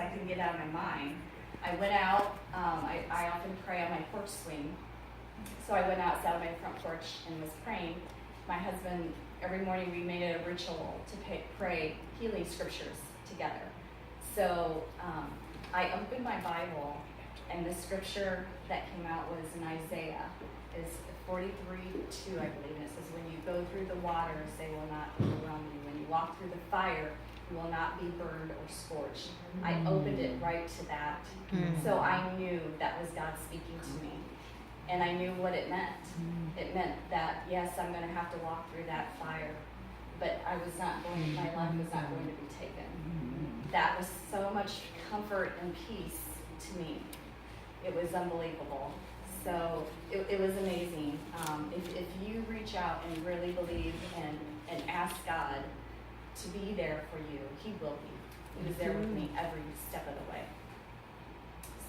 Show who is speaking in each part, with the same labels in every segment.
Speaker 1: I couldn't get it out of my mind. I went out, I often pray on my porch swing. So I went out, sat on my front porch and was praying. My husband, every morning we made it a ritual to pray healing scriptures together. So I opened my Bible, and the scripture that came out was in Isaiah. It's 43:2, I believe, and it says, when you go through the waters, they will not overwhelm you. When you walk through the fire, you will not be burned or scorched. I opened it right to that. So I knew that was God speaking to me. And I knew what it meant. It meant that, yes, I'm going to have to walk through that fire, but my life was not going to be taken. That was so much comfort and peace to me. It was unbelievable. So it was amazing. If you reach out and really believe and ask God to be there for you, He will be. He was there with me every step of the way.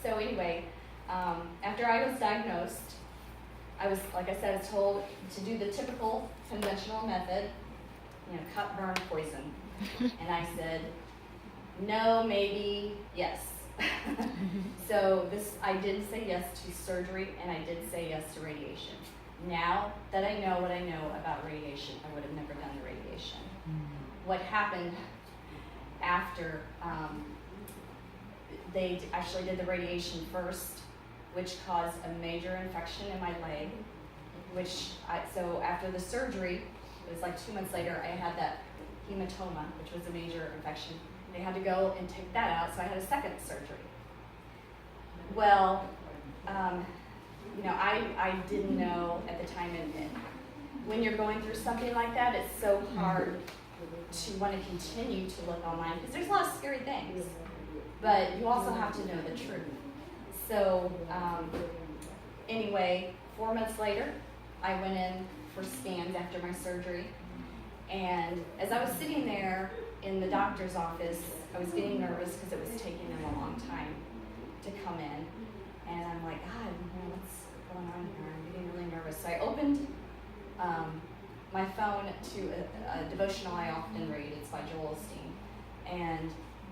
Speaker 1: So anyway, after I was diagnosed, I was, like I said, I was told to do the typical conventional method, cut, burn, poison. And I said, no, maybe, yes. So I did say yes to surgery, and I did say yes to radiation. Now that I know what I know about radiation, I would have never done the radiation. What happened after they actually did the radiation first, which caused a major infection in my leg, so after the surgery, it was like 2 months later, I had that hematoma, which was a major infection. They had to go and take that out, so I had a second surgery. Well, I didn't know at the time, and when you're going through something like that, it's so hard to want to continue to look online, because there's a lot of scary things, but you also have to know the truth. So anyway, 4 months later, I went in for scans after my surgery, and as I was sitting there in the doctor's office, I was getting nervous because it was taking them a long time to come in, and I'm like, God, what's going on here? I'm getting really nervous. So I opened my phone to a devotional I often read. It's by Joel Osteen, and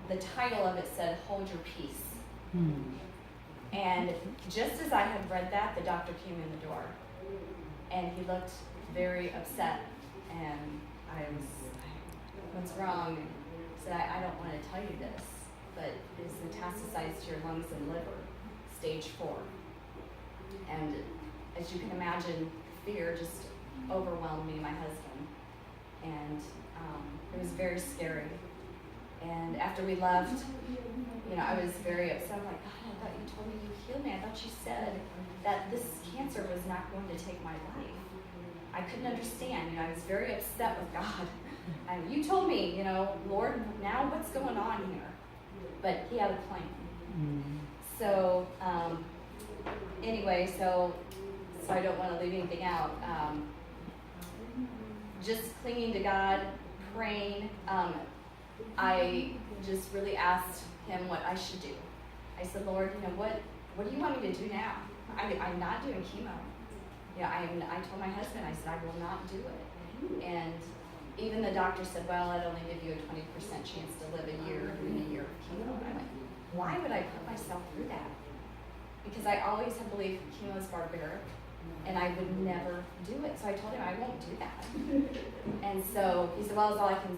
Speaker 1: the title of it said, "Hold Your Peace." And just as I had read that, the doctor came in the door, and he looked very upset, and I was, what's wrong? And he said, I don't want to tell you this, but it's metastasized to your lungs and liver, stage 4. And as you can imagine, fear just overwhelmed me and my husband, and it was very scary. And after we left, I was very upset. I'm like, God, I thought you told me you healed me. I thought you said that this cancer was not going to take my life. I couldn't understand. I was very upset with God. And you told me, Lord, now what's going on here? But He had a plan. So anyway, so I don't want to leave anything out. Just clinging to God, praying. I just really asked Him what I should do. I said, Lord, what do you want me to do now? I'm not doing chemo. I told my husband, I said, I will not do it. And even the doctor said, well, I'd only give you a 20% chance to live a year doing a year of chemo. And I went, why would I put myself through that? Because I always have believed chemo is barbaric, and I would never do it. So I told him I won't do that. And so he said, well, that's all I can